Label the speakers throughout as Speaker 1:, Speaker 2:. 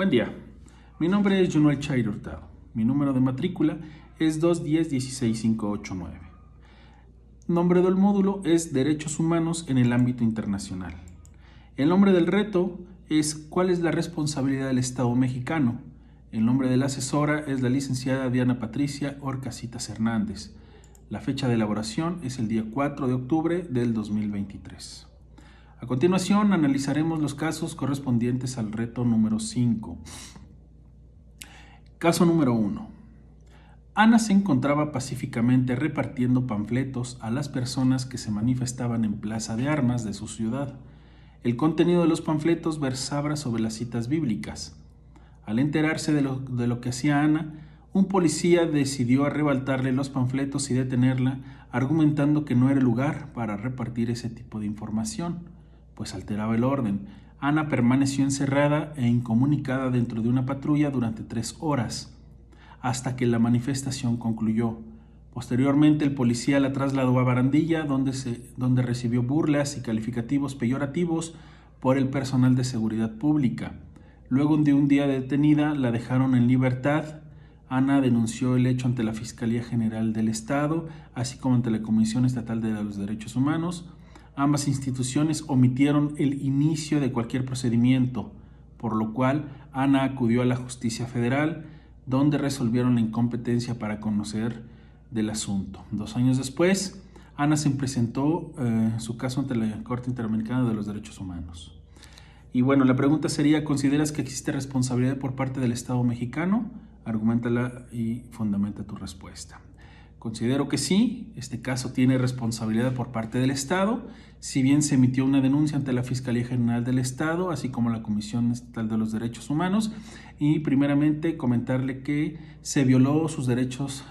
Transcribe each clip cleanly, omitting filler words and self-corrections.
Speaker 1: Buen día, mi nombre es Junuel Chairo Hurtado. Mi número de matrícula es 210-16589. Nombre del módulo es Derechos Humanos en el ámbito internacional. El nombre del reto es ¿cuál es la responsabilidad del Estado mexicano? El nombre de la asesora es la licenciada Diana Patricia Orcasitas Hernández. La fecha de elaboración es el día 4 de octubre del 2023. A continuación, analizaremos los casos correspondientes al reto número 5. Caso número 1. Ana se encontraba pacíficamente repartiendo panfletos a las personas que se manifestaban en Plaza de Armas de su ciudad. El contenido de los panfletos versaba sobre las citas bíblicas. Al enterarse de lo que hacía Ana, un policía decidió arrebatarle los panfletos y detenerla, argumentando que no era el lugar para repartir ese tipo de información, pues alteraba el orden. Ana permaneció encerrada e incomunicada dentro de una patrulla durante 3 horas, hasta que la manifestación concluyó. Posteriormente, el policía la trasladó a Barandilla, donde recibió burlas y calificativos peyorativos por el personal de seguridad pública. Luego de un día detenida, la dejaron en libertad. Ana denunció el hecho ante la Fiscalía General del Estado, así como ante la Comisión Estatal de los Derechos Humanos. Ambas instituciones omitieron el inicio de cualquier procedimiento, por lo cual Ana acudió a la Justicia Federal, donde resolvieron la incompetencia para conocer del asunto. 2 años después, Ana se presentó su caso ante la Corte Interamericana de los Derechos Humanos. Y bueno, la pregunta sería, ¿consideras que existe responsabilidad por parte del Estado mexicano? Arguméntala y fundamenta tu respuesta. Considero que sí, este caso tiene responsabilidad por parte del Estado, si bien se emitió una denuncia ante la Fiscalía General del Estado, así como la Comisión Estatal de los Derechos Humanos, y primeramente comentarle que se violó sus derechos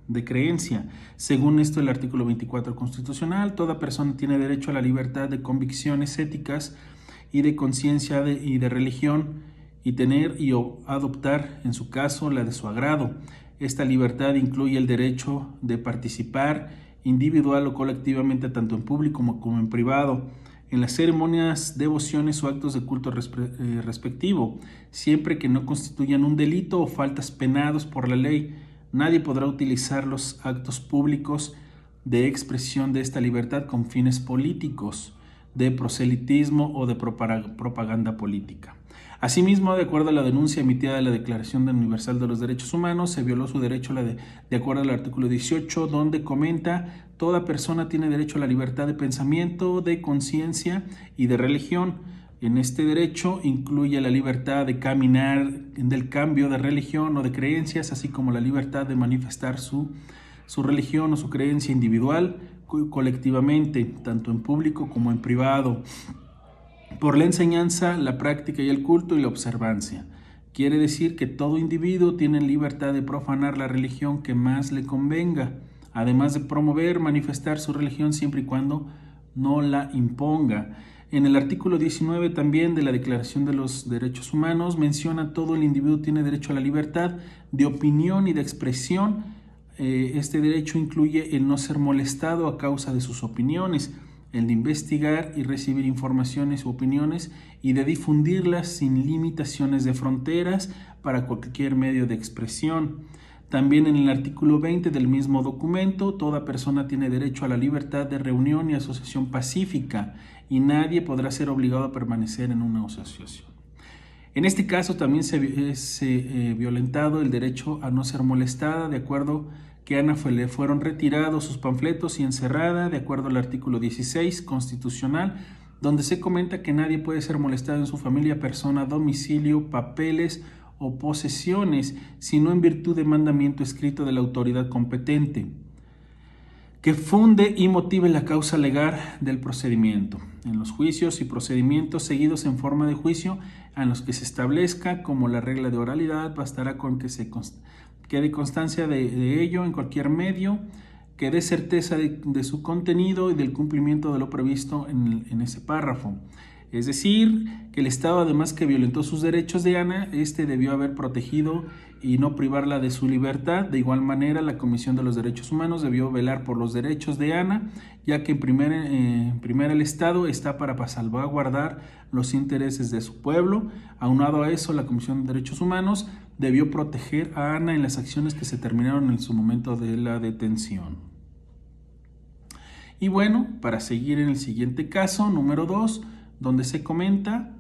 Speaker 1: de creencia. Según esto, el artículo 24 constitucional, toda persona tiene derecho a la libertad de convicciones éticas y de conciencia y de religión, y tener y adoptar, en su caso, la de su agrado. Esta libertad incluye el derecho de participar individual o colectivamente, tanto en público como en privado, en las ceremonias, devociones o actos de culto respectivo, siempre que no constituyan un delito o faltas penados por la ley. Nadie podrá utilizar los actos públicos de expresión de esta libertad con fines políticos, de proselitismo o de propaganda política. Asimismo, de acuerdo a la denuncia emitida de la Declaración Universal de los Derechos Humanos, se violó su derecho de acuerdo al artículo 18, donde comenta: toda persona tiene derecho a la libertad de pensamiento, de conciencia y de religión. En este derecho incluye la libertad de caminar, del cambio de religión o de creencias, así como la libertad de manifestar su religión o su creencia individual, colectivamente, tanto en público como en privado, por la enseñanza, la práctica y el culto y la observancia. Quiere decir que todo individuo tiene libertad de profanar la religión que más le convenga, además de promover, manifestar su religión siempre y cuando no la imponga. En el artículo 19 también de la Declaración de los Derechos Humanos menciona: todo el individuo tiene derecho a la libertad de opinión y de expresión. Este derecho incluye el no ser molestado a causa de sus opiniones, el de investigar y recibir informaciones u opiniones y de difundirlas sin limitaciones de fronteras para cualquier medio de expresión. También en el artículo 20 del mismo documento, toda persona tiene derecho a la libertad de reunión y asociación pacífica y nadie podrá ser obligado a permanecer en una asociación. En este caso también se violentado el derecho a no ser molestada, de acuerdo que a Ana le fueron retirados sus panfletos y encerrada, de acuerdo al artículo 16 constitucional, donde se comenta que nadie puede ser molestado en su familia, persona, domicilio, papeles o posesiones, sino en virtud de mandamiento escrito de la autoridad competente, que funde y motive la causa legal del procedimiento. En los juicios y procedimientos seguidos en forma de juicio, en los que se establezca como la regla de oralidad, bastará con que quede constancia de ello en cualquier medio, que dé certeza de su contenido y del cumplimiento de lo previsto en ese párrafo. Es decir, que el Estado, además que violentó sus derechos de Ana, debió haber protegido y no privarla de su libertad. De igual manera, la Comisión de los Derechos Humanos debió velar por los derechos de Ana ya que en primera el Estado está para salvaguardar los intereses de su pueblo. Aunado a eso, la Comisión de Derechos Humanos debió proteger a Ana en las acciones que se terminaron en su momento de la detención. Y bueno, para seguir en el siguiente caso, número 2, donde se comenta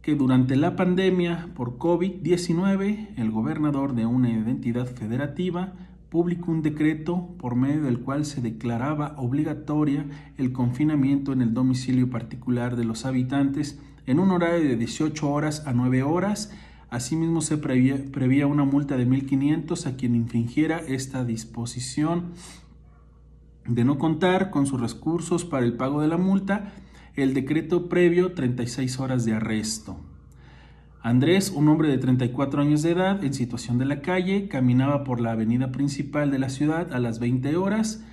Speaker 1: que durante la pandemia por COVID-19, el gobernador de una entidad federativa publicó un decreto por medio del cual se declaraba obligatoria el confinamiento en el domicilio particular de los habitantes en un horario de 18 horas a 9 horas. Asimismo, se prevía una multa de 1,500 a quien infringiera esta disposición. De no contar con sus recursos para el pago de la multa, el decreto previo 36 horas de arresto. Andrés, un hombre de 34 años de edad, en situación de la calle, caminaba por la avenida principal de la ciudad a las 20 horas.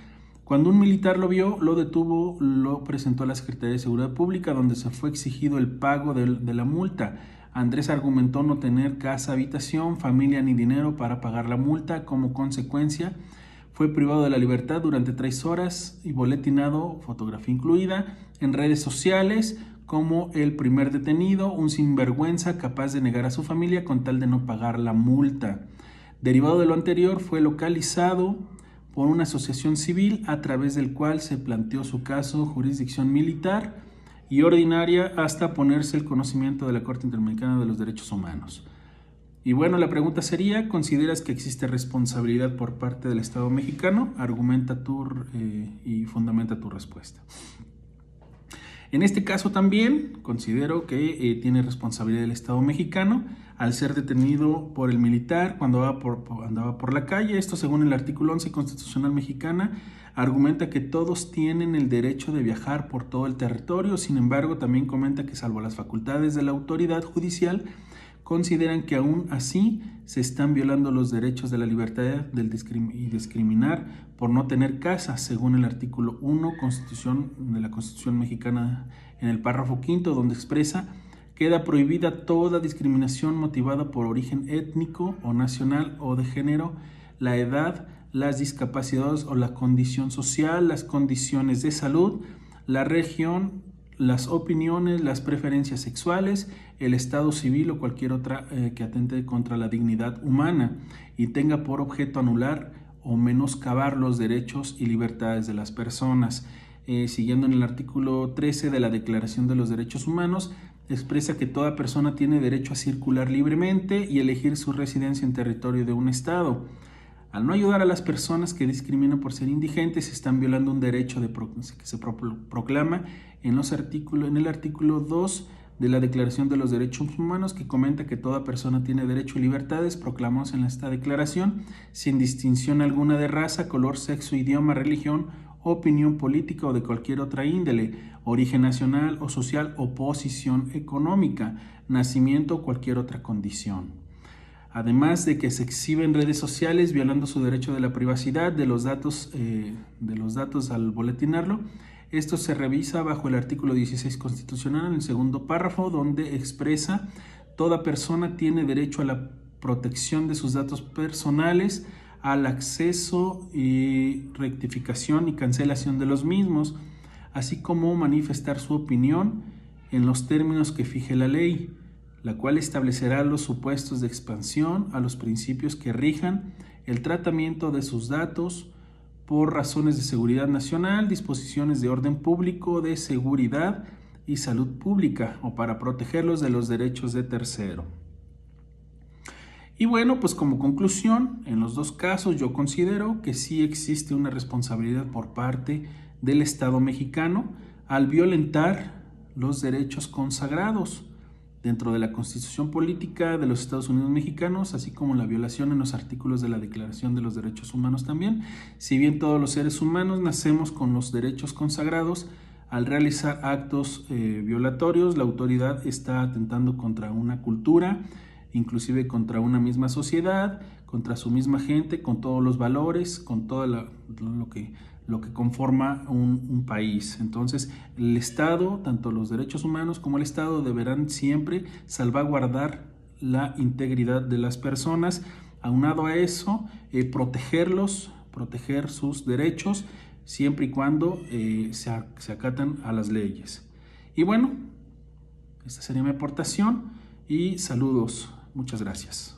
Speaker 1: Cuando un militar lo vio, lo detuvo, lo presentó a la Secretaría de Seguridad Pública, donde se fue exigido el pago de la multa. Andrés argumentó no tener casa, habitación, familia ni dinero para pagar la multa. Como consecuencia, fue privado de la libertad durante 3 horas y boletinado, fotografía incluida, en redes sociales como el primer detenido, un sinvergüenza capaz de negar a su familia con tal de no pagar la multa. Derivado de lo anterior, fue localizado por una asociación civil a través del cual se planteó su caso, jurisdicción militar y ordinaria, hasta ponerse el conocimiento de la Corte Interamericana de los Derechos Humanos. Y bueno, la pregunta sería, ¿consideras que existe responsabilidad por parte del Estado mexicano? Argumenta y fundamenta tu respuesta. En este caso también considero que tiene responsabilidad el Estado mexicano al ser detenido por el militar cuando andaba por la calle. Esto, según el artículo 11 constitucional mexicana, argumenta que todos tienen el derecho de viajar por todo el territorio. Sin embargo, también comenta que salvo las facultades de la autoridad judicial, consideran que aún así se están violando los derechos de la libertad y discriminar por no tener casa, según el artículo 1 de la Constitución mexicana, en el párrafo 5, donde expresa: queda prohibida toda discriminación motivada por origen étnico o nacional o de género, la edad, las discapacidades o la condición social, las condiciones de salud, la región, las opiniones, las preferencias sexuales, el estado civil o cualquier otra que atente contra la dignidad humana y tenga por objeto anular o menoscabar los derechos y libertades de las personas. Siguiendo en el artículo 13 de la Declaración de los Derechos Humanos, expresa que toda persona tiene derecho a circular libremente y elegir su residencia en territorio de un estado. Al no ayudar a las personas que discriminan por ser indigentes, están violando un derecho que se proclama en el artículo 2 de la Declaración de los Derechos Humanos, que comenta que toda persona tiene derecho y libertades proclamados en esta declaración, sin distinción alguna de raza, color, sexo, idioma, religión, opinión política o de cualquier otra índole, origen nacional o social o posición económica, nacimiento o cualquier otra condición. Además de que se exhibe en redes sociales violando su derecho de la privacidad de los datos al boletinarlo. Esto se revisa bajo el artículo 16 constitucional en el segundo párrafo, donde expresa: toda persona tiene derecho a la protección de sus datos personales, al acceso y rectificación y cancelación de los mismos, así como manifestar su opinión en los términos que fije la ley, la cual establecerá los supuestos de expansión a los principios que rijan el tratamiento de sus datos por razones de seguridad nacional, disposiciones de orden público, de seguridad y salud pública o para protegerlos de los derechos de tercero. Y bueno, pues como conclusión, en los dos casos yo considero que sí existe una responsabilidad por parte del Estado mexicano al violentar los derechos consagrados dentro de la Constitución Política de los Estados Unidos Mexicanos, así como la violación en los artículos de la Declaración de los Derechos Humanos también. Si bien todos los seres humanos nacemos con los derechos consagrados, al realizar actos violatorios, la autoridad está atentando contra una cultura, inclusive contra una misma sociedad, contra su misma gente, con todos los valores, con todo lo que conforma un país. Entonces, el Estado, tanto los derechos humanos como el Estado, deberán siempre salvaguardar la integridad de las personas. Aunado a eso, proteger sus derechos, siempre y cuando se acatan a las leyes. Y bueno, esta sería mi aportación y saludos. Muchas gracias.